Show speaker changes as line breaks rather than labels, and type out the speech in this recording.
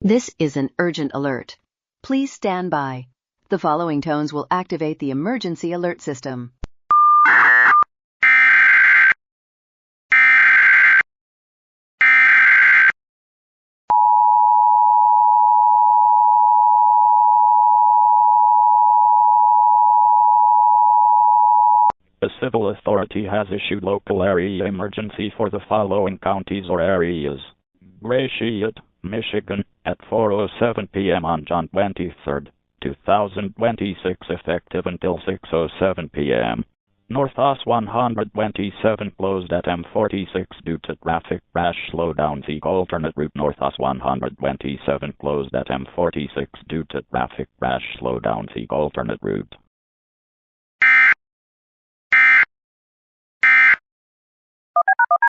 This is an urgent alert. Please stand by. The following tones will activate the emergency alert system.
A civil authority has issued local area emergency for the following counties or areas. Gratiot, Michigan, at 4:07 p.m. on June 23, 2026, effective until 6:07 p.m. North US 127 closed at M46 due to traffic crash slowdown. Seek alternate route. North US 127 closed at M46 due to traffic crash slowdown. Seek alternate route.